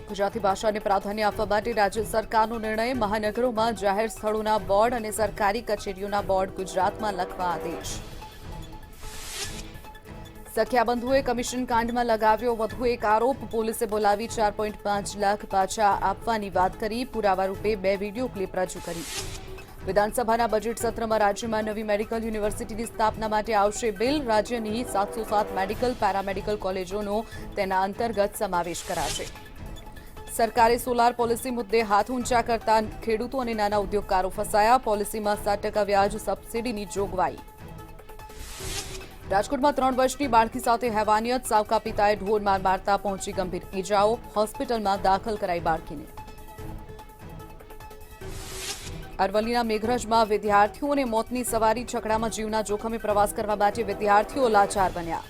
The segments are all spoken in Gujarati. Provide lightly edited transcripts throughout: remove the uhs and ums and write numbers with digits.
ગુજરાતી ભાષાને પ્રાધાન્ય આપવા માટે રાજ્ય સરકારનો નિર્ણય. મહાનગરોમાં જાહેર સ્થળોના બોર્ડ અને સરકારી કચેરીઓના બોર્ડ ગુજરાતમાં લખવા આદેશ. સખ્યાબંધુએ કમિશન કાંડમાં લગાવ્યો વધુ એક આરોપ. પોલીસે બોલાવી 4.5 લાખ પાછા આપવાની વાત કરી. પુરાવા રૂપે 2 વિડીયો ક્લિપ રજૂ કરી. વિધાનસભાના બજેટ સત્રમાં રાજ્યમાં નવી મેડિકલ યુનિવર્સિટીની સ્થાપના માટે આવશે બિલ. રાજ્યની 707 મેડિકલ પેરામેડિકલ કોલેજોનો તેના અંતર્ગત સમાવેશ કરાશે. સરકારે સોલાર પોલિસી મુદ્દે હાથ ઊંચા કરતા ખેડૂતો અને નાના ઉદ્યોગકારો ફસાયા. પોલિસીમાં 7% વ્યાજ સબસિડીની જોગવાઈ. રાજકોટમાં 3 વર્ષની બાળકી સાથે હેવાનિયત. સાવકા પિતાએ ઢોર માર મારતા પહોંચી ગંભીર ઇજાઓ. હોસ્પિટલમાં દાખલ કરાઈ બાળકીને. અરવલ્લીના મેઘરજમાં વિદ્યાર્થીઓને મોતની સવારી. છકડામાં જીવના જોખમે પ્રવાસ કરવા માટે વિદ્યાર્થીઓ લાચાર બન્યા.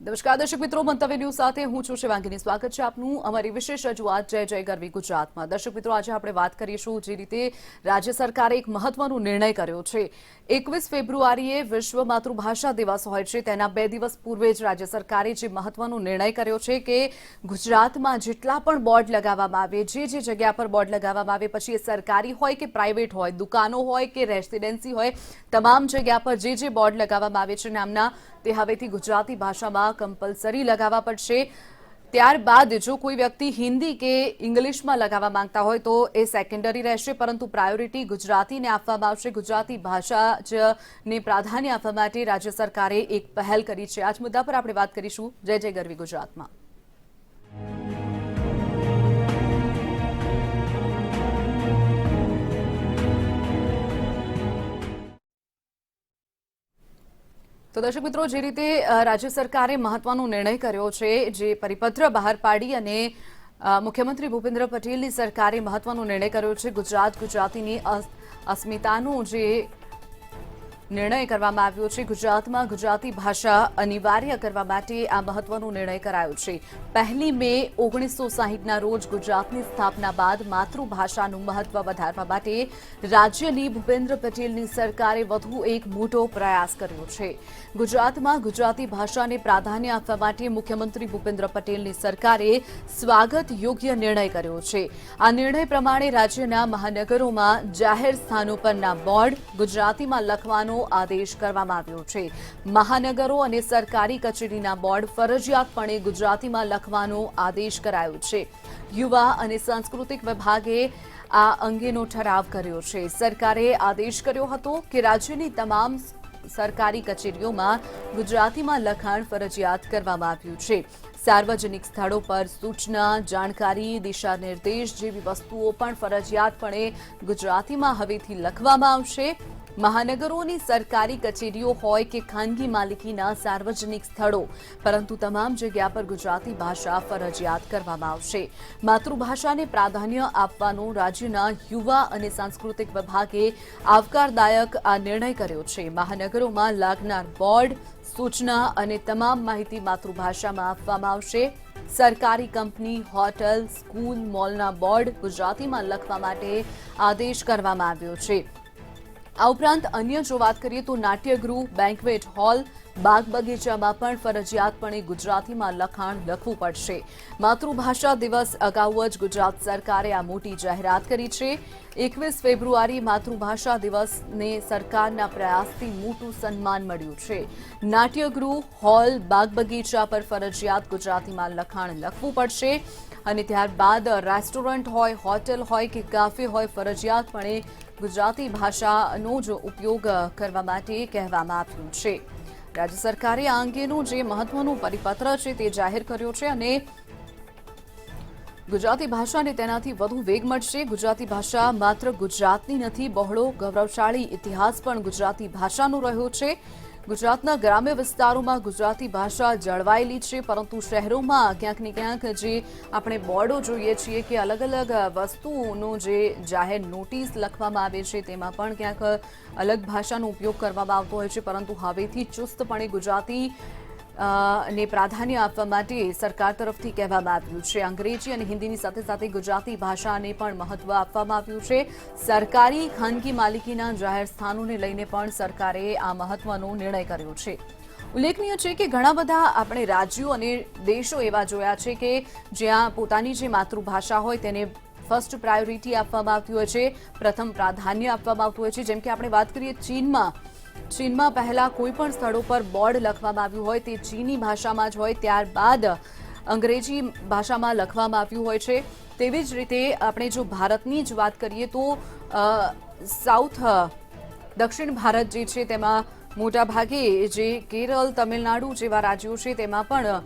નમસ્કાર દર્શક મિત્રો, મંતવ્ય ન્યૂઝ સાથે હું છું શિવાંગીની. સ્વાગત છે આપનું અમારી વિશેષ રજૂઆત જય જય ગરવી ગુજરાતમાં. દર્શક મિત્રો, આજે આપણે વાત કરીશું જે રીતે રાજ્ય સરકારે એક મહત્વનો નિર્ણય કર્યો છે. 21 ફેબ્રુઆરીએ વિશ્વ માતૃભાષા દિવસ હોય છે. તેના 2 દિવસ પૂર્વે જ રાજ્ય સરકારે જે મહત્વનો નિર્ણય કર્યો છે કે ગુજરાતમાં જેટલા પણ બોર્ડ લગાવવામાં આવે, જે જગ્યા પર બોર્ડ લગાવવામાં આવે, પછી એ સરકારી હોય કે પ્રાઇવેટ હોય, દુકાનો હોય કે રેસિડેન્સી હોય, તમામ જગ્યા પર જે બોર્ડ લગાવવામાં આવે છે નામના, તે હવેથી ગુજરાતી ભાષામાં કમ્પલસરી લગાવવા પડશે. ત્યારબાદ જો કોઈ વ્યક્તિ હિન્દી કે ઇંગ્લિશમાં લગાવવા માંગતા હોય તો એ સેકન્ડરી રહેશે, પરંતુ પ્રાયોરિટી ગુજરાતીને આપવામાં આવશે. ગુજરાતી ભાષા ને પ્રાધાન્ય આપવા માટે રાજ્ય સરકારે એક પહેલ કરી છે. આજ મુદ્દા પર આપણે વાત કરીશું જય જય ગરવી ગુજરાતમાં. તો દર્શક મિત્રો, જે રીતે રાજ્ય સરકારે મહત્વનો નિર્ણય કર્યો છે, જે પરિપત્ર બહાર પાડી અને મુખ્યમંત્રી ભૂપેન્દ્ર પટેલની સરકારે મહત્વનો નિર્ણય કર્યો છે. ગુજરાતીની અસ્મિતાનો જે નિર્ણય કરવામાં આવ્યો છે, ગુજરાતમાં ગુજરાતી ભાષા અનિવાર્ય કરવા માટે આ મહત્વનો નિર્ણય કરાયો છે. 1 મે 1960ના રોજ ગુજરાતની સ્થાપના બાદ માતૃભાષાનું મહત્વ વધારવા માટે રાજ્યની ભૂપેન્દ્ર પટેલની સરકારે વધુ એક મોટો પ્રયાસ કર્યો છે. ગુજરાતમાં ગુજરાતી ભાષાને પ્રાધાન્ય આપવા માટે મુખ્યમંત્રી ભૂપેન્દ્ર પટેલની સરકારે સ્વાગત યોગ્ય નિર્ણય કર્યો છે. આ નિર્ણય પ્રમાણે રાજ્યના મહાનગરોમાં જાહેર સ્થાનો પરના બોર્ડ ગુજરાતીમાં લખવાનો આદેશ કરવામાં આવ્યો છે. મહાનગરો અને સરકારી કચેરીના બોર્ડ ફરજિયાતપણે ગુજરાતીમાં લખવાનો આદેશ કરાયો છે. યુવા અને સાંસ્કૃતિક વિભાગે આ અંગેનો ઠરાવ કર્યો છે. સરકારે આદેશ કર્યો હતો કે રાજ્યની તમામ સરકારી કચેરીઓમાં ગુજરાતીમાં લખાણ ફરજિયાત કરવામાં આવ્યું છે. સાર્વજનિક સ્થળો પર સૂચના, જાણકારી, દિશા નિર્દેશ જેવી વસ્તુઓ પણ ફરજિયાતપણે ગુજરાતીમાં હવેથી લખવામાં આવશે. મહાનગરોની સરકારી કચેરીઓ હોય કે ખાનગી માલિકીના સાર્વજનિક સ્થળો, પરંતુ તમામ જગ્યા પર ગુજરાતી ભાષા ફરજિયાત કરવામાં આવશે. માતૃભાષાને પ્રાધાન્ય આપવાનો રાજ્યના યુવા અને સાંસ્કૃતિક વિભાગે આવકારદાયક આ નિર્ણય કર્યો છે. મહાનગરોમાં લાગનાર બોર્ડ, સૂચના અને તમામ માહિતી માતૃભાષામાં આપવામાં આવશે. સરકારી કંપની, હોટલ, સ્કૂલ, મોલના બોર્ડ ગુજરાતીમાં લખવા માટે આદેશ કરવામાં આવ્યો છે. આ ઉપરાંત અન્ય જો વાત કરીએ તો નાટ્યગૃહ, બેન્ક્વેટ હોલ, બાગ બગીચામાં પણ ફરજિયાતપણે ગુજરાતીમાં લખાણ લખવું પડશે. માતૃભાષા દિવસ અગાઉ જ ગુજરાત સરકારે આ મોટી જાહેરાત કરી છે. 21 ફેબ્રુઆરી માતૃભાષા દિવસને સરકારના પ્રયાસથી મોટું સન્માન મળ્યું છે. નાટ્યગૃહ, હોલ, બાગ બગીચા પર ફરજિયાત ગુજરાતીમાં લખાણ લખવું પડશે અને ત્યારબાદ રેસ્ટોરન્ટ હોય, હોટેલ હોય કે કાફે હોય, ફરજિયાતપણે ગુજરાતી ભાષાનો જ ઉપયોગ કરવા માટે કહેવામાં આવ્યું છે. રાજ્ય સરકારે આ અંગેનું જે મહત્વનું પરિપત્ર છે તે જાહેર કર્યો છે અને ગુજરાતી ભાષાને તેનાથી વધુ વેગ મળશે। ગુજરાતી ભાષા માત્ર ગુજરાતની નથી, બહોળો ગૌરવશાળી ઇતિહાસ પણ ગુજરાતી ભાષાનો રહ્યો છે। ગુજરાતના ગ્રામ્ય વિસ્તારોમાં ગુજરાતી ભાષા જળવાયેલી છે, પરંતુ શહેરોમાં ક્યાંક ને ક્યાંક જે આપણે બોર્ડો જોઈએ છીએ કે અલગ અલગ વસ્તુઓનો જે જાહેર નોટિસ લખવામાં આવે છે તેમાં પણ ક્યાંક અલગ ભાષાનો ઉપયોગ કરવામાં આવતો હોય છે, પરંતુ હવેથી ચુસ્તપણે ગુજરાતી ને પ્રાધાન્ય આપવા માટે સરકાર તરફથી કહેવામાં આવ્યું છે। અંગ્રેજી અને હિન્દીની સાથે સાથે ગુજરાતી ભાષાને પણ મહત્વ આપવામાં આવ્યું છે। સરકારી ખાનગી માલિકીના જાહેર સ્થાનોને લઈને પણ સરકારે આ મહત્વનો નિર્ણય કર્યો છે। ઉલ્લેખનીય છે કે ઘણા બધા આપણે રાજ્યો અને દેશો એવા જોયા છે કે જ્યાં પોતાની જે માતૃભાષા હોય તેને ફર્સ્ટ પ્રાયોરિટી આપવામાં આવતી હોય છે, પ્રથમ પ્રાધાન્ય આપવામાં આવતું હોય છે। જેમ કે આપણે વાત કરીએ ચીનમાં પહેલા કોઈ પણ સ્થળો પર બોર્ડ લખવામાં આવ્યું હોય તે ચીની ભાષામાં જ હોય, ત્યારબાદ અંગ્રેજી ભાષામાં લખવામાં આવ્યું હોય છે। તેવી જ રીતે આપણે જો ભારતની જ વાત કરીએ તો દક્ષિણ ભારત જે છે તેમાં મોટાભાગે જે કેરળ, તમિલનાડુ જેવા રાજ્યો છે તેમાં પણ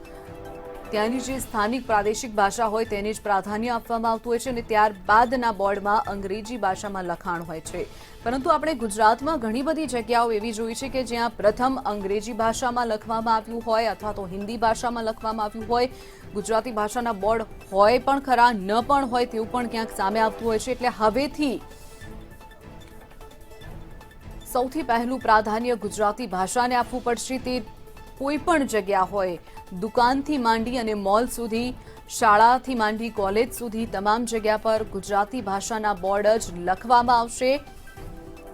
ત્યાંની જે સ્થાનિક પ્રાદેશિક ભાષા હોય તેને જ પ્રાધાન્ય આપવામાં આવતું હોય છે અને ત્યારબાદના બોર્ડમાં અંગ્રેજી ભાષામાં લખાણ હોય છે। પરંતુ આપણે ગુજરાતમાં ઘણી બધી જગ્યાઓ એવી જોઈ છે કે જ્યાં પ્રથમ અંગ્રેજી ભાષામાં લખવામાં આવ્યું હોય અથવા તો હિન્દી ભાષામાં લખવામાં આવ્યું હોય। ગુજરાતી ભાષાના બોર્ડ હોય પણ ખરા, ન પણ હોય તેવું પણ ક્યાંક સામે આવતું હોય છે। એટલે હવેથી સૌથી પહેલું પ્રાધાન્ય ગુજરાતી ભાષાને આપવું પડશે। તે કોઈ પણ જગ્યા હોય, દુકાનથી માંડી અને મોલ સુધી, શાળાથી માંડી કોલેજ સુધી તમામ જગ્યા પર ગુજરાતી ભાષાના બોર્ડ જ લખવામાં આવશે।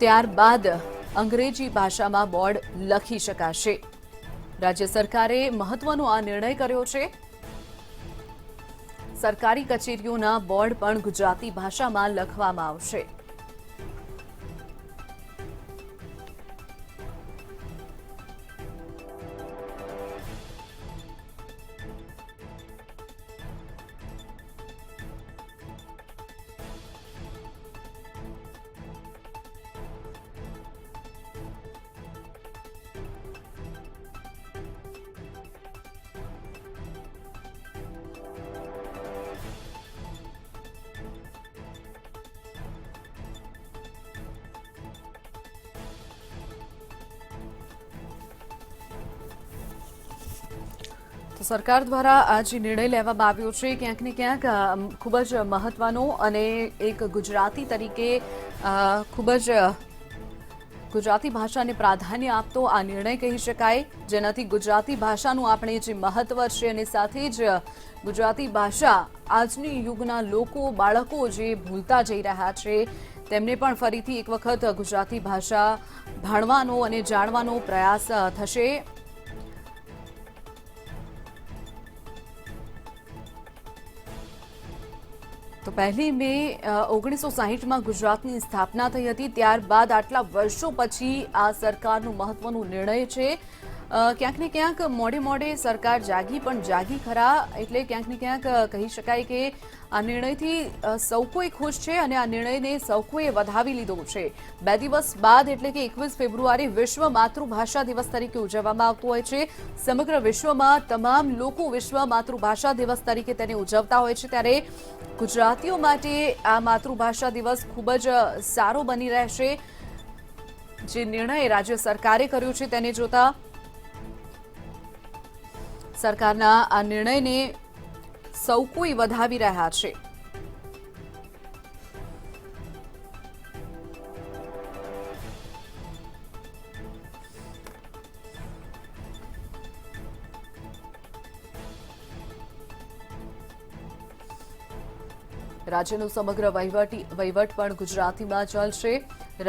ત્યારબાદ અંગ્રેજી ભાષામાં બોર્ડ લખી શકાશે। રાજ્ય સરકારે મહત્વનો આ નિર્ણય કર્યો છે। સરકારી કચેરીઓના બોર્ડ પણ ગુજરાતી ભાષામાં લખવામાં આવશે। તો સરકાર દ્વારા આ જે નિર્ણય લેવામાં આવ્યો છે ક્યાંક ને ક્યાંક ખૂબ જ મહત્વનો અને એક ગુજરાતી તરીકે ખૂબ જ ગુજરાતી ભાષાને પ્રાધાન્ય આપતો આ નિર્ણય કહી શકાય, જેનાથી ગુજરાતી ભાષાનું આપણે જે મહત્વ છે અને સાથે જ ગુજરાતી ભાષા આજની યુગના લોકો, બાળકો જે ભૂલતા જઈ રહ્યા છે તેમને પણ ફરીથી એક વખત ગુજરાતી ભાષા ભણવાનો અને જાણવાનો પ્રયાસ થશે। તો 1 મે 1960માં ગુજરાતની સ્થાપના થઈ હતી। ત્યારબાદ આટલા વર્ષો પછી આ સરકારનો મહત્વનો નિર્ણય છે। ક્યાંક ને ક્યાંક મોડે સરકાર જાગી, પણ જાગી ખરા, એટલે ક્યાંક ને ક્યાંક કહી શકાય કે આ નિર્ણયથી સૌ કોઈ ખુશ છે અને આ નિર્ણયને સૌ કોઈએ વધાવી લીધો છે। 2 દિવસ બાદ એટલે કે 21 ફેબ્રુઆરી વિશ્વ માતૃભાષા દિવસ તરીકે ઉજવવામાં આવતો હોય છે। સમગ્ર વિશ્વમાં તમામ લોકો વિશ્વ માતૃભાષા દિવસ તરીકે તેને ઉજવતા હોય છે, ત્યારે ગુજરાતીઓ માટે આ માતૃભાષા દિવસ ખૂબ જ સારો બની રહેશે। જે નિર્ણય રાજ્ય સરકારે કર્યો છે તેને જોતા સરકારના આ નિર્ણયને સૌ કોઈ વધાવી રહ્યા છે। રાજ્યનો સમગ્ર વહીવટ પણ ગુજરાતીમાં ચાલશે।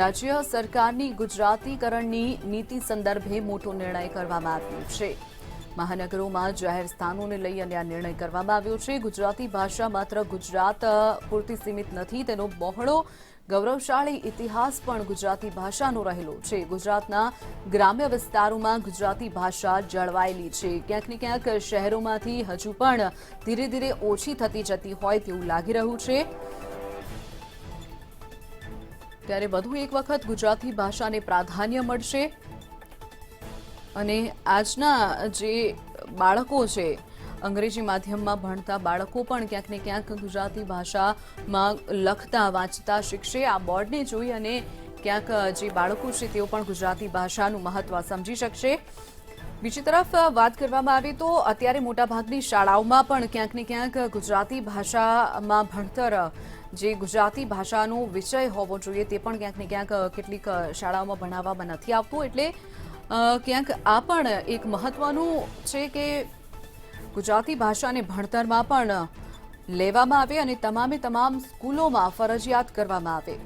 રાજ્ય સરકારની ગુજરાતીકરણની નીતિ સંદર્ભે મોટો નિર્ણય કરવામાં આવ્યો છે। મહાનગરોમાં જાહેર સ્થાનોને લઈ અને આ નિર્ણય કરવામાં આવ્યો છે। ગુજરાતી ભાષા માત્ર ગુજરાત પૂરતી સીમિત નથી, તેનો બહોળો ગૌરવશાળી ઇતિહાસ પણ ગુજરાતી ભાષાનો રહેલો છે। ગુજરાતના ગ્રામ્ય વિસ્તારોમાં ગુજરાતી ભાષા જળવાયેલી છે। ક્યાંક ને ક્યાંક શહેરોમાંથી હજુ પણ ધીરે ધીરે ઓછી થતી જતી હોય તેવું લાગી રહ્યું છે, ત્યારે વધુ એક વખત ગુજરાતી ભાષાને પ્રાધાન્ય મળશે અને આજના જે બાળકો છે અંગ્રેજી માધ્યમમાં ભણતા બાળકો પણ ક્યાંક ને ક્યાંક ગુજરાતી ભાષામાં લખતા વાંચતા શીખશે। આ બોર્ડને જોઈ અને ક્યાંક જે બાળકો છે તેઓ પણ ગુજરાતી ભાષાનું મહત્વ સમજી શકશે। બીજી તરફ વાત કરવામાં આવે તો અત્યારે મોટાભાગની શાળાઓમાં પણ ક્યાંક ને ક્યાંક ગુજરાતી ભાષામાં ભણતર જે ગુજરાતી ભાષાનો વિષય હોવો જોઈએ તે પણ ક્યાંક ને ક્યાંક કેટલીક શાળાઓમાં ભણાવવામાં નથી આવતું। એટલે ક્યાંક આ પણ એક મહત્વનું છે કે ગુજરાતી ભાષાને ભણતરમાં પણ લેવામાં આવે અને તમામ સ્કૂલોમાં ફરજિયાત કરવામાં આવે।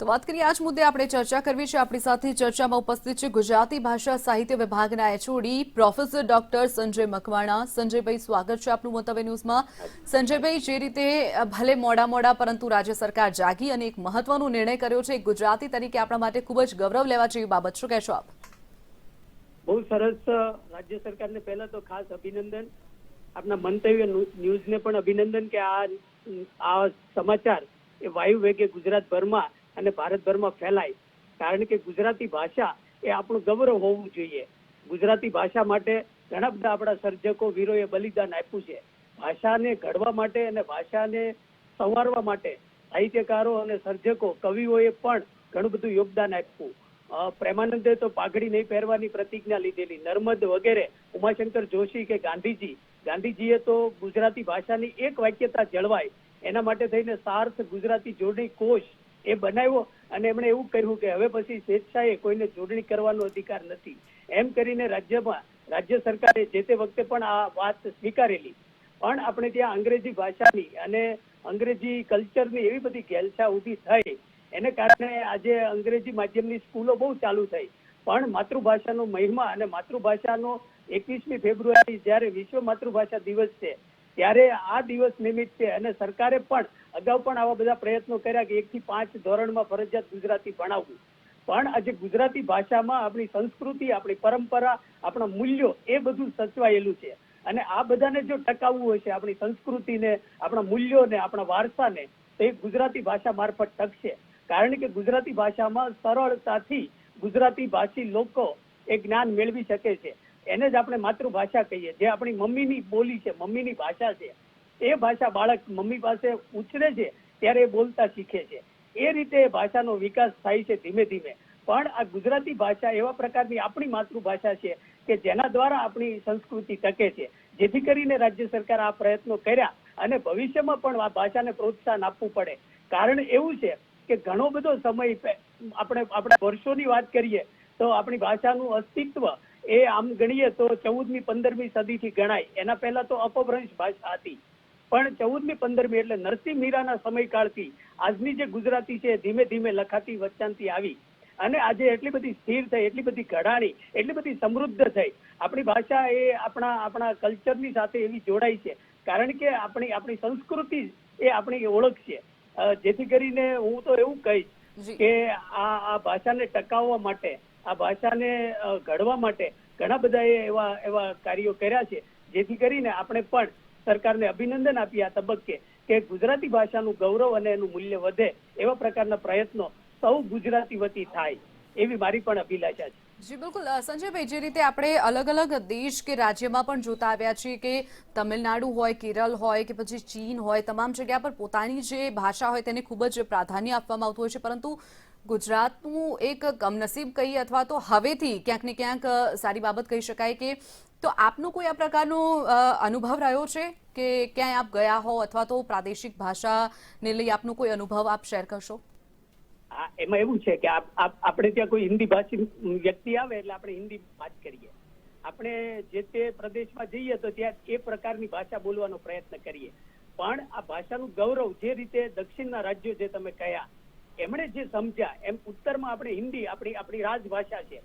તો વાત કરીએ આજ મુદ્દે આપણે ચર્ચા કરવી છે। આપણી સાથે ચર્ચામાં ઉપસ્થિત છે ગુજરાતી ભાષા સાહિત્ય વિભાગના HOD professor doctor Sanjay Makwana. સંજયભાઈ, સ્વાગત છે આપનું મોતવે ન્યૂઝમાં। સંજયભાઈ, જે રીતે ભલે મોડા પરંતુ રાજ્ય સરકાર જાગી અને એક મહત્વનો નિર્ણય કર્યો છે, ગુજરાતી તરીકે આપણા માટે ખૂબ જ ગૌરવ લેવા જેવી બાબત, શું કહેશો આપ? બહુ સરસ। રાજ્ય સરકારને પહેલા તો ખાસ અભિનંદન, આપના મંતવ્ય ન્યૂઝને પણ અભિનંદન કે આ સમાચાર એ વાયુ વેગે ગુજરાતભરમાં અને ભારતભરમાં ફેલાય, કારણ કે ગુજરાતી ભાષા એ આપણું ગૌરવ હોવું જોઈએ। ગુજરાતી ભાષા માટે ઘણા બધા આપણા સર્જકો વીરોએ બલિદાન આપ્યું છે। ભાષાને ઘડવા માટે અને ભાષાને સંવારવા માટે સાહિત્યકારો અને સર્જકો કવિઓએ પણ ઘણું બધું યોગદાન આપ્યું। પ્રેમાનંદે તો પાઘડી નહીં પહેરવાની પ્રતિજ્ઞા લીધેલી, નર્મદ વગેરે, ઉમાશંકર જોશી કે ગાંધીજીએ તો ગુજરાતી ભાષાની એક વાક્યતા જળવાય એના માટે થઈને સાર્થ ગુજરાતી જોડણી કોષ એ બનાવ્યો અને એમણે એવું કહ્યું કે હવે પછી સ્વેચ્છાએ કોઈને જોડણી કરવાનો અધિકાર નથી, એમ કરીને રાજ્ય સરકારે જે તે વખતે પણ આ વાત સ્વીકારેલી। પણ આપણે ત્યાં અંગ્રેજી ભાષાની અને અંગ્રેજી કલ્ચરની એવી બધી ઘેલછા ઊભી થઈ, એને કારણે આજે અંગ્રેજી માધ્યમની સ્કૂલો બહુ ચાલુ થઈ। પણ માતૃભાષાનો મહિમા અને માતૃભાષાનો 21મી ફેબ્રુઆરી જ્યારે વિશ્વ માતૃભાષા દિવસ છે ત્યારે આ દિવસ નિમિત્તે અને સરકારે પણ અગાઉ પણ આવા બધા પ્રયત્નો કર્યા કે 1 થી 5 ધોરણમાં ફરજિયાત ગુજરાતી ભણાવવું। પણ આજે ગુજરાતી ભાષામાં આપણી સંસ્કૃતિ, આપણી પરંપરા, આપણા મૂલ્યો એ બધું સચવાયેલું છે અને આ બધાને જો ટકાવવું હશે, આપણી સંસ્કૃતિને, આપણા મૂલ્યોને, આપણા વારસાને, તો એ ગુજરાતી ભાષા મારફત ટકશે। કારણ કે ગુજરાતી ભાષામાં સરળતાથી ગુજરાતી ભાષી લોકો એ જ્ઞાન મેળવી શકે છે। એને જ આપણે માતૃભાષા કહીએ, જે આપણી મમ્મીની બોલી છે, મમ્મીની ભાષા છે। એ ભાષા બાળક મમ્મી પાસે ઉછરે છે ત્યારે એ બોલતા શીખે છે। એ રીતે ભાષાનો વિકાસ થાય છે ધીમે ધીમે। પણ આ ગુજરાતી ભાષા એવા પ્રકારની આપણી માતૃભાષા છે કે જેના દ્વારા આપણી સંસ્કૃતિ ટકે છે। જેથી કરીને રાજ્ય સરકાર આ પ્રયત્નો કર્યા અને ભવિષ્યમાં પણ આ ભાષાને પ્રોત્સાહન આપવું પડે। કારણ એવું છે કે ઘણો બધો સમય આપણે વર્ષોની વાત કરીએ તો આપણી ભાષાનું અસ્તિત્વ એ આમ ગણીએ તો 14મી 15મી સદીથી ગણાય। એના પહેલા તો અપભ્રંશ ભાષા હતી, પણ 14મી 15મી એટલે નરસિંહ મીરાના સમયકાળથી આજની જે ગુજરાતી છે ધીમે ધીમે લખાતી વચાનતી આવી અને આજે એટલી બધી સ્થિર થઈ, એટલી બધી ઘડાણી, એટલી બધી સમૃદ્ધ થઈ। આપણી ભાષા એ આપણા કલ્ચરની સાથે એવી જોડાઈ છે કારણ કે આપણી સંસ્કૃતિ એ આપણી ઓળખ છે। જેથી કરીને હું તો એવું કહીશ કે આ ભાષાને ટકાવવા માટે, આ ભાષાને ઘડવા માટે ઘણા બધા એવા કાર્યો કર્યા છે। જેથી કરીને આપણે પણ સરકારને અભિનંદન આપીએ આ તબક્કે કે ગુજરાતી ભાષાનું ગૌરવ અને એનું મૂલ્ય વધે એવા પ્રકારના પ્રયત્નો સૌ ગુજરાતી વતી થાય એવી મારી પણ અભિલાષા છે। જી બિલકુલ સંજયભાઈ, જે રીતે આપણે અલગ અલગ દેશ કે રાજ્યમાં પણ જોતા આવ્યા છીએ કે તમિલનાડુ હોય, કેરળ હોય કે પછી ચીન હોય, તમામ જગ્યા પર પોતાની જે ભાષા હોય તેને ખૂબ જ પ્રાધાન્ય આપવામાં આવતું હોય છે, પરંતુ ગુજરાતનું એક કમનસીબ કહીએ અથવા તો હવેથી ક્યાંક ને ક્યાંક સારી બાબત કહી શકાય કે તો આપનો કોઈ આ પ્રકારનો અનુભવ રહ્યો છે કે ક્યાંય આપ ગયા હો અથવા તો પ્રાદેશિક ભાષાને લઈ આપનો કોઈ અનુભવ આપ શેર કરશો? એમાં એવું છે કે આપણે ત્યાં કોઈ હિન્દી ભાષી વ્યક્તિ આવે એટલે આપણે હિન્દી વાત કરીએ। આપણે જે તે પ્રદેશમાં જઈએ તો ત્યાં એ પ્રકારની ભાષા બોલવાનો પ્રયત્ન કરીએ। પણ આ ભાષાનું ગૌરવ જે રીતે દક્ષિણના રાજ્યો જે તમે કહ્યા એમણે જે સમજ્યા એમ ઉત્તરમાં આપણે હિન્દી આપણી રાજભાષા છે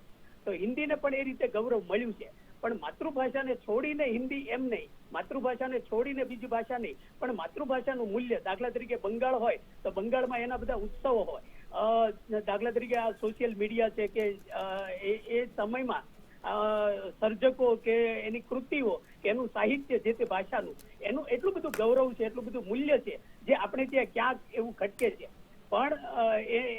તો હિન્દીને પણ એ રીતે ગૌરવ મળ્યું છે। પણ માતૃભાષાને છોડીને હિન્દી એમ નહીં, માતૃભાષાને છોડીને બીજી ભાષા નહીં, પણ માતૃભાષાનું મૂલ્ય, દાખલા તરીકે બંગાળ હોય તો બંગાળમાં એના બધા ઉત્સવો હોય, દાખલા તરીકે આ સોશિયલ મીડિયા છે કે એ સમયમાં સર્જકો કે એની કૃતિઓ કે એનું સાહિત્ય જે તે ભાષાનું એનું એટલું બધું ગૌરવ છે, એટલું બધું મૂલ્ય છે જે આપણે ત્યાં ક્યાંક એવું ખટકે છે, પણ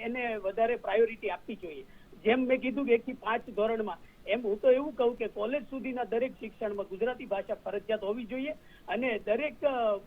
એને વધારે પ્રાયોરિટી આપવી જોઈએ. જેમ મેં કીધું કે 1 થી 5 ધોરણમાં, એમ હું તો એવું કહું કે કોલેજ સુધીના દરેક શિક્ષણમાં ગુજરાતી ભાષા ફરજિયાત હોવી જોઈએ. અને દરેક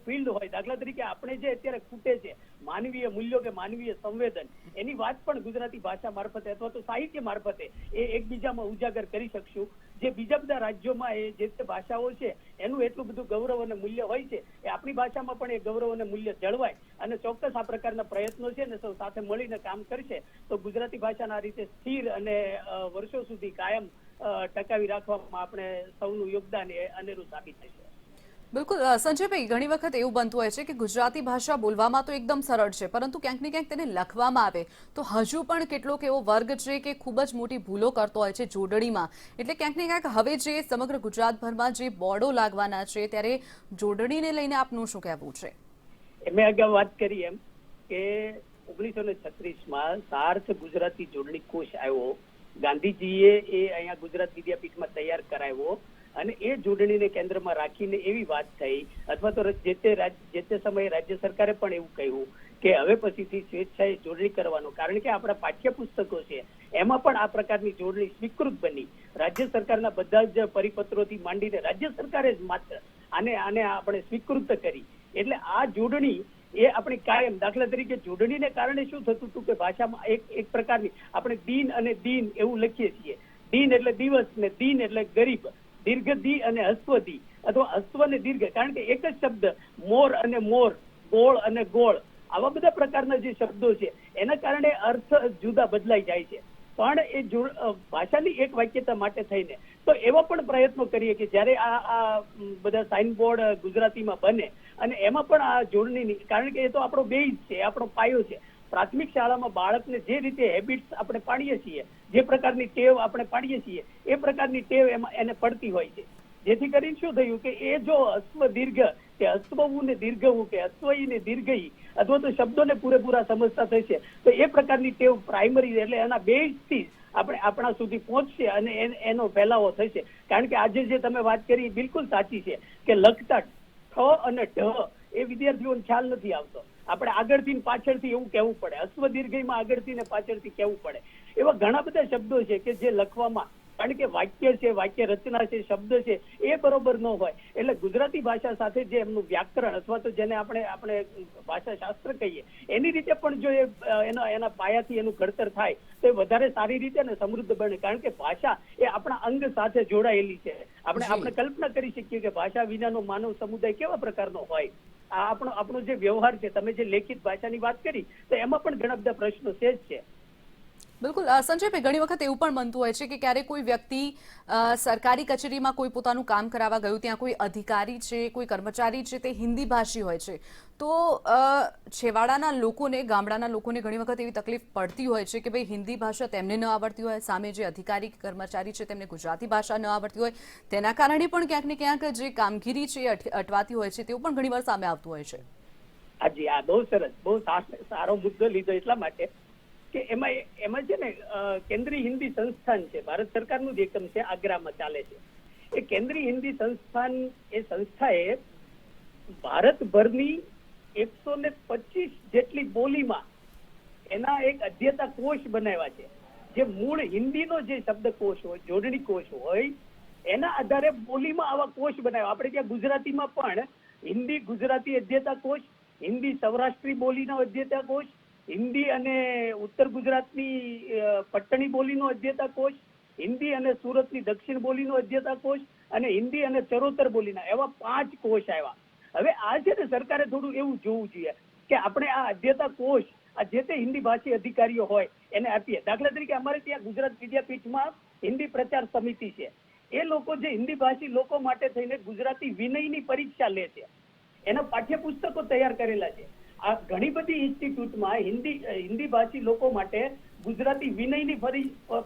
ફિલ્ડ હોય, દાખલા તરીકે આપણે જે અત્યારે ખૂટે છે માનવીય મૂલ્યો કે માનવીય સંવેદન, એની વાત પણ ગુજરાતી ભાષા મારફતે અથવા તો સાહિત્ય મારફતે એ એકબીજામાં ઉજાગર કરી શકશું. જે બીજા બધા રાજ્યોમાં એ જે તે ભાષાઓ છે એનું એટલું બધું ગૌરવ અને મૂલ્ય હોય છે, એ આપણી ભાષામાં પણ એ ગૌરવ અને મૂલ્ય જળવાય. અને ચોક્કસ આ પ્રકારના પ્રયત્નો છે ને સૌ સાથે મળીને કામ કરશે તો ગુજરાતી ભાષાના આ રીતે સ્થિર અને વર્ષો સુધી કાયમ ટકાવી રાખવામાં આપણે સૌનું યોગદાન એ અનેરું સાબિત થશે. બિલકુલ સંજયભાઈ, ઘણી વખત એવું બનતું હોય છે કે ગુજરાતી ભાષા બોલવામાં તો એકદમ સરળ છે, પરંતુ ક્યાંક ને ક્યાંક તેને લખવામાં આવે તો હજુ પણ કેટલોક એવો વર્ગ છે કે ખૂબ જ મોટી ભૂલો કરતો હોય છે જોડણીમાં. એટલે ક્યાંક ને ક્યાંક હવે જે સમગ્ર ગુજરાતભરમાં જે બોર્ડો લાગવાના છે ત્યારે જોડણીને લઈને આપનું શું કહેવું છે? મેં અગાઉ વાત કરી એમ કે 1936માં સાર્થ ગુજરાતી જોડણી કોષ આવ્યો. ગાંધીજીએ એ અહીંયા ગુજરાત વિદ્યાપીઠમાં તૈયાર કરાવ્યો અને એ જોડણીને કેન્દ્રમાં રાખીને એવી વાત થઈ, અથવા તો જે તે સમયે રાજ્ય સરકારે પણ એવું કહ્યું કે હવે પછીથી સ્વેચ્છાએ જોડણી કરવાનો, કારણ કે આપણા પાઠ્યપુસ્તકો છે એમાં પણ આ પ્રકારની જોડણી સ્વીકૃત બની. રાજ્ય સરકારના બધા જ પરિપત્રોથી માંડીને રાજ્ય સરકારે જ માત્ર આને આપણે સ્વીકૃત કરી. એટલે આ જોડણી એ આપણી કાયમ, દાખલા તરીકે જોડણીને કારણે શું થતું હતું કે ભાષામાં એક પ્રકારની આપણે દીન અને દીન એવું લખીએ છીએ. દીન એટલે દિવસ ને દીન એટલે ગરીબ, દીર્ઘ દી અને હસ્વ દી અથવા હસ્વ ને દીર્ઘ, કારણ કે એક જ શબ્દ મોર અને મોર, ગોળ અને ગોળ, આવા બધા પ્રકારના જે શબ્દો છે એના કારણે અર્થ જુદા બદલાઈ જાય છે. પણ એ ભાષાની એક વાક્યતા માટે થઈને તો એવા પણ પ્રયત્નો કરીએ કે જ્યારે આ બધા સાઇન બોર્ડ ગુજરાતીમાં બને અને એમાં પણ આ જોડણીની, કારણ કે એ તો આપણો બેઝ છે, આપણો પાયો છે. પ્રાથમિક શાળામાં બાળકને જે રીતે હેબિટ્સ આપણે પાડીએ છીએ, જે પ્રકારની ટેવ આપણે પાડીએ છીએ, એ પ્રકારની ટેવ એમાં એને પડતી હોય છે. જેથી કરીને શું થયું કે એ જો હસ્વ દીર્ઘ કે હસ્વવું ને દીર્ઘવું કે હસ્વઈ ને દીર્ઘઈ અથવા તો શબ્દોને પૂરેપૂરા સમજતા થશે તો એ પ્રકારની ટેવ પ્રાઇમરી એટલે એના બેઝથી આપણે આપણા સુધી પહોંચશે અને એનો ફેલાવો થશે. કારણ કે આજે જે તમે વાત કરી બિલકુલ સાચી છે કે લખતા ઠ અને ઢ એ વિદ્યાર્થીઓને ખ્યાલ નથી આવતો. આપણે આગળથી પાછળથી એવું કહેવું પડે, હસ્વ દીર્ઘઈમાં આગળથી ને પાછળથી કહેવું પડે. એવા ઘણા બધા શબ્દો છે કે જે લખવામાં, કારણ કે વાક્ય છે, વાક્ય રચના છે, શબ્દ છે એ બરોબર ન હોય. એટલે ગુજરાતી ભાષા સાથે જે એમનું વ્યાકરણ અથવા તો જેને આપણે ભાષા શાસ્ત્ર કહીએ એની રીતે પણ જો એના પાયાથી એનું ઘડતર થાય તો એ વધારે સારી રીતે અને સમૃદ્ધ બને. કારણ કે ભાષા એ આપણા અંગ સાથે જોડાયેલી છે. આપણે કલ્પના કરી શકીએ કે ભાષા વિનાનો માનવ સમુદાય કેવા પ્રકારનો હોય. આ આપણો જે વ્યવહાર છે, તમે જે લેખિત ભાષાની વાત કરી તો એમાં પણ ઘણા બધા પ્રશ્નો છે જ છે. બિલકુલ સંજયભાઈ, ઘણી વખત એવું પણ બનતું હોય છે કે ક્યારેક કોઈ વ્યક્તિ સરકારી કચેરીમાં કોઈ પોતાનું કામ કરાવવા ગયું, ત્યાં કોઈ અધિકારી છે, કોઈ કર્મચારી છે તે હિન્દી ભાષી હોય છે, તો છેવાડાના લોકોને, ગામડાના લોકોને ઘણી વખત એવી તકલીફ પડતી હોય છે કે ભાઈ હિન્દી ભાષા તેમને ન આવડતી હોય, સામે જે અધિકારી કર્મચારી છે તેમને ગુજરાતી ભાષા ન આવડતી હોય, તેના કારણે પણ ક્યાંક ને ક્યાંક જે કામગીરી છે એ અટવાતી હોય છે, તેવું પણ ઘણીવાર સામે આવતું હોય છે. હાજી, આ બહુ સરસ, બહુ સારો મુદ્દો લીધો એટલા માટે કે એમાં છે ને કેન્દ્રીય હિન્દી સંસ્થાન છે, ભારત સરકારનું જ એકમ છે, આગ્રામાં ચાલે છે. એ કેન્દ્રીય હિન્દી સંસ્થાન, એ સંસ્થાએ ભારતભરની 125 જેટલી બોલીમાં એના એક અધ્યતા કોષ બનાવ્યા છે. જે મૂળ હિન્દીનો જે શબ્દકોશ હોય, જોડણી કોષ હોય, એના આધારે બોલીમાં આવા કોષ બનાવ્યા. આપણે ત્યાં ગુજરાતીમાં પણ હિન્દી ગુજરાતી અધ્યતા કોષ, હિન્દી સૌરાષ્ટ્રી બોલીનો અધ્યતા કોષ, હિન્દી અને ઉત્તર ગુજરાતની પટ્ટણી બોલીનો અધ્યતા કોષ, હિન્દી અને સુરતની દક્ષિણ બોલીનો અધ્યતા કોષ અને હિન્દી અને ચરોતર બોલીના, એવા 5 કોષ આવ્યા. હવે આ છે ને સરકારે થોડું એવું જોવું જોઈએ કે આપણે આ અધ્યતા કોષ આ જે તે હિન્દી ભાષી અધિકારીઓ હોય એને આપીએ. દાખલા તરીકે અમારે ત્યાં ગુજરાત વિદ્યાપીઠમાં હિન્દી પ્રચાર સમિતિ છે. એ લોકો જે હિન્દી ભાષી લોકો માટે થઈને ગુજરાતી વિનયની પરીક્ષા લે છે, એના પાઠ્યપુસ્તકો તૈયાર કરેલા છે. આ ઘણી બધી ઇન્સ્ટિટ્યૂટમાં હિન્દી ભાષી લોકો માટે ગુજરાતી વિનયની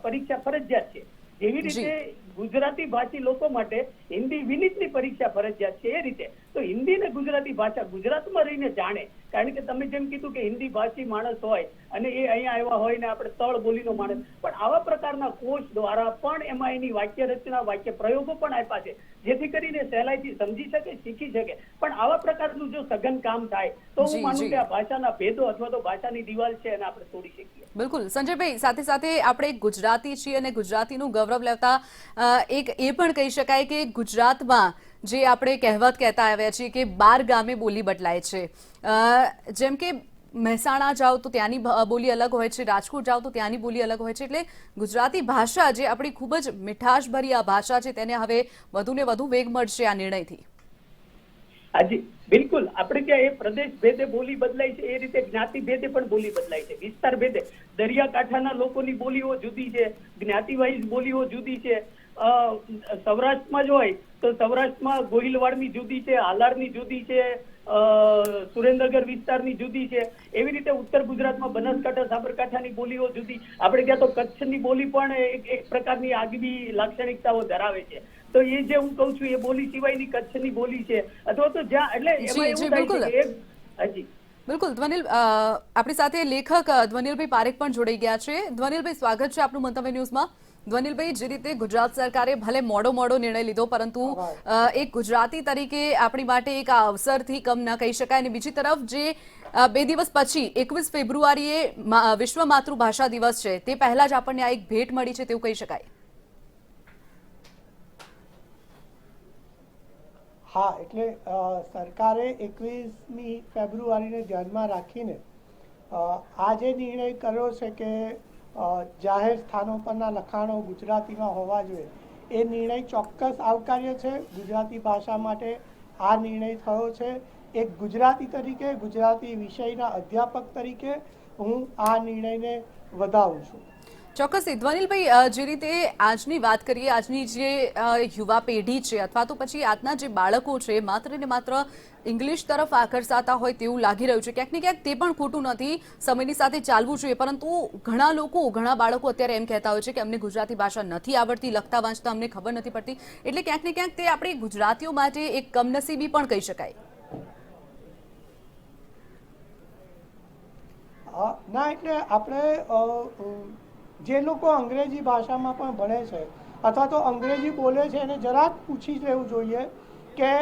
પરીક્ષા ફરજિયાત છે. જેવી રીતે ગુજરાતી ભાષી લોકો માટે હિન્દી વિનીતની પરીક્ષા ફરજિયાત છે. એ રીતે તો હિન્દી ને ગુજરાતી ભાષા ગુજરાતમાં રહીને જાણે, કારણ કે તમે જેમ કીધું કે હિન્દી ભાષી માણસ હોય અને એ અહીંયા આવ્યા હોય ને આપણે તળ બોલીનો માણસ, પણ આવા પ્રકારના કોર્સ દ્વારા પણ એમાં એની વાક્ય રચના, વાક્ય પ્રયોગો પણ આપ્યા છે, જેથી કરીને સહેલાઈથી સમજી શકે, શીખી શકે. પણ આવા પ્રકારનું જો સઘન કામ થાય તો હું માનું કે આ ભાષાના ભેદો અથવા તો ભાષાની દિવાલ છે એને આપણે તોડી શકીએ. બિલકુલ સંજયભાઈ, સાથે સાથે આપણે ગુજરાતી છીએ અને ગુજરાતીનું ગૌરવ લેતા એક એ પણ કહી શકાય કે ગુજરાતમાં જે આપણે કહેવત કહેતા આવ્યા છીએ કે 12 ગામે બોલી બદલાય છે. જેમ કે મહેસાણા જાઓ તો ત્યાંની બોલી અલગ હોય છે, રાજકોટ જાઓ તો ત્યાંની બોલી અલગ હોય છે. એટલે ગુજરાતી ભાષા જે આપણી ખૂબ જ મીઠાશભરી આ ભાષા છે તેને હવે વધુને વધુ વેગ મળશે આ નિર્ણયથી. હાજી બિલકુલ, આપણે ત્યાં એ પ્રદેશ ભેદે બોલી બદલાય છે, એ રીતે જ્ઞાતિ ભેદે પણ બોલી બદલાય છે, વિસ્તાર ભેદે. દરિયાકાંઠાના લોકોની બોલીઓ જુદી છે, જ્ઞાતિ વાઇઝ બોલીઓ જુદી છે. સૌરાષ્ટ્રમાં જ હોય તો સૌરાષ્ટ્રમાં ગોહિલવાડની જુદી છે, હાલારની જુદી છે, સુરેન્દ્રનગર વિસ્તારની જુદી છે. એવી રીતે ઉત્તર ગુજરાતમાં બનાસકાંઠા, સાબરકાંઠાની બોલીઓ જુદી. આપણે ત્યાં તો કચ્છની બોલી પણ એક પ્રકારની આગવી લાક્ષણિકતાઓ ધરાવે છે. તો એ જે હું કહું છું એ બોલી સિવાયની કચ્છની બોલી છે, અથવા તો જ્યાં એટલે એમાં એવું થાય છે કે હાજી બિલકુલ. ધ્વનિલ, આપણી સાથે લેખક ધ્વનિલભાઈ પારેખ પણ જોડાઈ ગયા છે. ધ્વનિલભાઈ, સ્વાગત છે આપનું મંતવ્ય ન્યૂઝમાં. ધ્વનિલભાઈ, જે રીતે ગુજરાત સરકારે ભલે મોડો નિર્ણય લીધો, પરંતુ એક ગુજરાતી તરીકે આપણી માટે એક આ અવસરથી કમ ન કહી શકાય. અને બીજી તરફ જે 2 દિવસ પછી 21 ફેબ્રુઆરીએ વિશ્વ માતૃભાષા દિવસ છે, તે પહેલા જ આપણને આ એક ભેટ મળી છે તેવું કહી શકાય. હા, એટલે સરકારે 21મી ફેબ્રુઆરીને ધ્યાનમાં રાખીને આ જે નિર્ણય કર્યો છે કે જાહેર સ્થાનો પરના લખાણો ગુજરાતીમાં હોવા જોઈએ, એ નિર્ણય ચોક્કસ આવકાર્ય છે. ગુજરાતી ભાષા માટે આ નિર્ણય થયો છે. એક ગુજરાતી તરીકે, ગુજરાતી વિષયના અધ્યાપક તરીકે હું આ નિર્ણયને વધાવું છું. ચોક્કસથી. ધ્વનિલભાઈ, જે રીતે આજની વાત કરીએ, આજની જે યુવા પેઢી છે અથવા તો પછી આજના જે બાળકો છે માત્ર ને માત્ર ઇંગ્લિશ તરફ આકર્ષાતા હોય તેવું લાગી રહ્યું છે. ક્યાંક ને ક્યાંક તે પણ ખોટું નથી, સમયની સાથે ચાલવું જોઈએ. પરંતુ ઘણા બાળકો અત્યારે એમ કહેતા હોય છે કે અમને ગુજરાતી ભાષા નથી આવડતી, લખતા વાંચતા અમને ખબર નથી પડતી. એટલે ક્યાંક ને ક્યાંક તે આપણી ગુજરાતીઓ માટે એક કમનસીબી પણ કહી શકાય. ના, એટલે આપણે જે લોકો અંગ્રેજી ભાષામાં પણ ભણે છે અથવા તો અંગ્રેજી બોલે છે એને જરાક પૂછી લેવું જોઈએ કે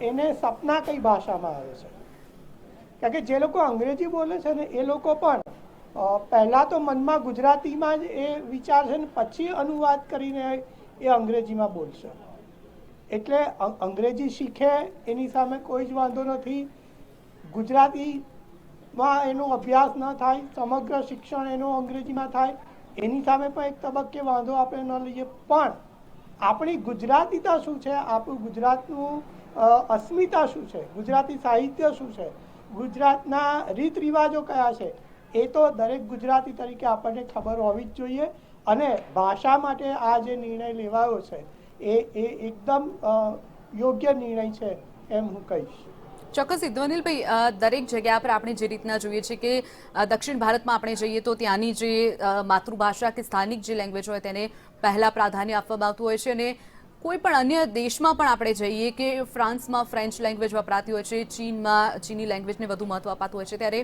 એને સપના કઈ ભાષામાં આવે છે. કારણ કે જે લોકો અંગ્રેજી બોલે છે ને એ લોકો પણ પહેલાં તો મનમાં ગુજરાતીમાં જ એ વિચારશે ને પછી અનુવાદ કરીને એ અંગ્રેજીમાં બોલશે. એટલે અંગ્રેજી શીખે એની સામે કોઈ જ વાંધો નથી. ગુજરાતીમાં એનો અભ્યાસ ન થાય, સમગ્ર શિક્ષણ એનું અંગ્રેજીમાં થાય, એની સામે પણ એક તબક્કે વાંધો આપણે ન લઈએ. પણ આપણી ગુજરાતીતા શું છે, આપણું ગુજરાતનું અસ્મિતા શું છે, ગુજરાતી સાહિત્ય શું છે, ગુજરાતના રીત રિવાજો કયા છે, એ તો દરેક ગુજરાતી તરીકે આપણને ખબર હોવી જ જોઈએ. અને ભાષા માટે આ જે નિર્ણય લેવાયો છે એ એકદમ યોગ્ય નિર્ણય છે એમ હું કહીશ. ચોક્કસ. ધ્વનિલભાઈ, દરેક જગ્યા પર આપણે જે રીતના જોઈએ છે કે દક્ષિણ ભારતમાં આપણે જઈએ તો ત્યાંની જે માતૃભાષા કે સ્થાનિક જે લેંગ્વેજ હોય તેને પહેલા પ્રાધાન્ય આપવામાં આવતું હોય છે. અને કોઈ પણ અન્ય દેશમાં પણ આપણે જઈએ કે ફ્રાન્સમાં ફ્રેન્ચ લેંગ્વેજ વપરાતી હોય છે, ચીનમાં ચીની લેંગ્વેજને વધુ મહત્વ અપાતું હોય છે. ત્યારે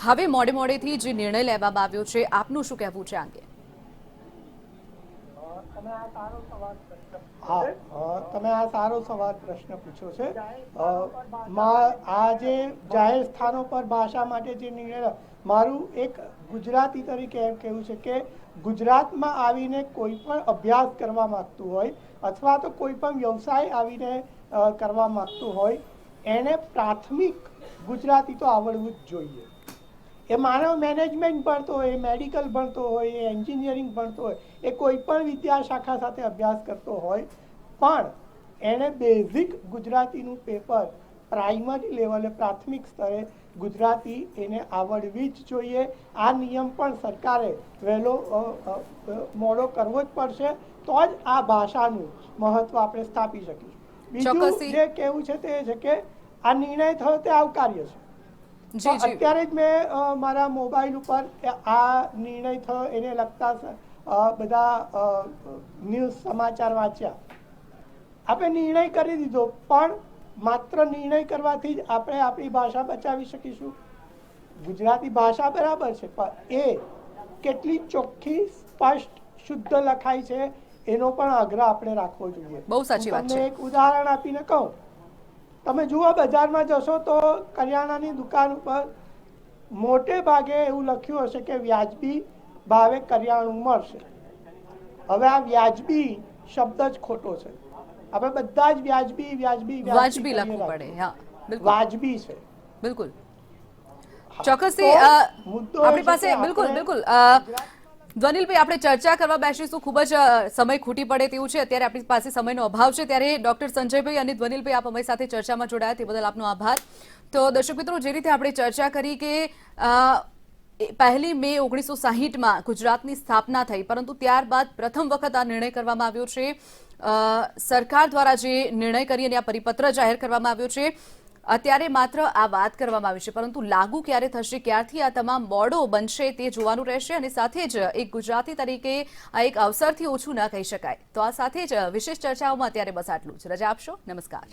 હવે મોડેથી જે નિર્ણય લેવામાં આવ્યો છે, આપનું શું કહેવું છે આ અંગે? તમે આ સારો સવાલ પ્રશ્ન પૂછ્યો છે. આ જે જાહેર સ્થાનો પર ભાષા માટે જે નિર્ણય, મારું એક ગુજરાતી તરીકે એમ કહેવું છે કે ગુજરાતમાં આવીને કોઈ પણ અભ્યાસ કરવા માંગતું હોય અથવા તો કોઈ પણ વ્યવસાય આવીને કરવા માંગતું હોય એને પ્રાથમિક ગુજરાતી તો આવડવું જ જોઈએ. એ માનવ મેનેજમેન્ટ ભણતો હોય, મેડિકલ ભણતો હોય, એ એન્જિનિયરિંગ ભણતો હોય, એ કોઈ પણ વિદ્યાશાખા સાથે અભ્યાસ કરતો હોય, પણ એણે બેઝિક ગુજરાતીનું પેપર પ્રાઇમરી લેવલે, પ્રાથમિક સ્તરે ગુજરાતી એને આવડવી જ જોઈએ. આ નિયમ પણ સરકારે વહેલો મોડો કરવો જ પડશે, તો જ આ ભાષાનું મહત્વ આપણે સ્થાપી શકીશું. બીજું જે કહેવું છે તે છે કે આ નિર્ણય થયો તે આવકાર્ય છે. અત્યારે જ મેં મારા મોબાઈલ ઉપર આ નિર્ણય થયો એને લગતા બધા ન્યૂઝ સમાચાર વાંચ્યા, આપણે નિર્ણય કરી દીધો, પણ માત્ર નિર્ણય કરવાથી જ આપણે આપણી ભાષા બચાવી શકીશું? ગુજરાતી ભાષા બરાબર છે, પણ એ કેટલી ચોખ્ખી, સ્પષ્ટ, શુદ્ધ લખાય છે એનો પણ આગ્રહ આપણે રાખવો જોઈએ. બહુ સાચી વાત છે. તમને એક ઉદાહરણ આપીને કહું, તમે જુઓ બજારમાં જશો તો કરિયાણાની દુકાન ઉપર મોટે ભાગે એવું લખ્યું હશે કે વ્યાજબી ભાવે કરિયાણું મળશે. હવે આ વ્યાજબી શબ્દ જ ખોટો છે. આપણે બધા જ વ્યાજબી વ્યાજબી વાજબી લખવું પડે. હા, બિલકુલ વાજબી છે. બિલકુલ ચોક્કસથી મુદ્દો એ આપણી છે પાસે કે બિલકુલ આપણે બિલકુલ ધ્વનિલભાઈ, આપણે ચર્ચા કરવા બેસીશું, ખૂબ જ સમય ખૂટી પડે તેવું છે, અત્યારે આપણી પાસે સમયનો અભાવ છે, ત્યારે ડોક્ટર સંજયભાઈ અને ધ્વનિલભાઈ આપ અમારી સાથે ચર્ચામાં જોડાયા તે બદલ આપનો આભાર. તો દર્શક મિત્રો, જે રીતે આપણે ચર્ચા કરી કે 1 મે 1960માં ગુજરાતની સ્થાપના થઈ, પરંતુ ત્યારબાદ પ્રથમ વખત આ નિર્ણય કરવામાં આવ્યો છે. સરકાર દ્વારા જે નિર્ણય કરી અને આ પરિપત્ર જાહેર કરવામાં આવ્યો છે, અત્યારે માત્ર આ વાત કરવામાં આવી છે, પરંતુ લાગુ ક્યારે થશે, ક્યારથી આ તમામ બોર્ડો બનશે તે જોવાનું રહેશે. અને સાથે જ એક ગુજરાતી તરીકે આ એક અવસરથી ઓછું ન કહી શકાય. તો આ સાથે જ વિશેષ ચર્ચાઓમાં અત્યારે બસ આટલું જ. રજા આપશો. નમસ્કાર.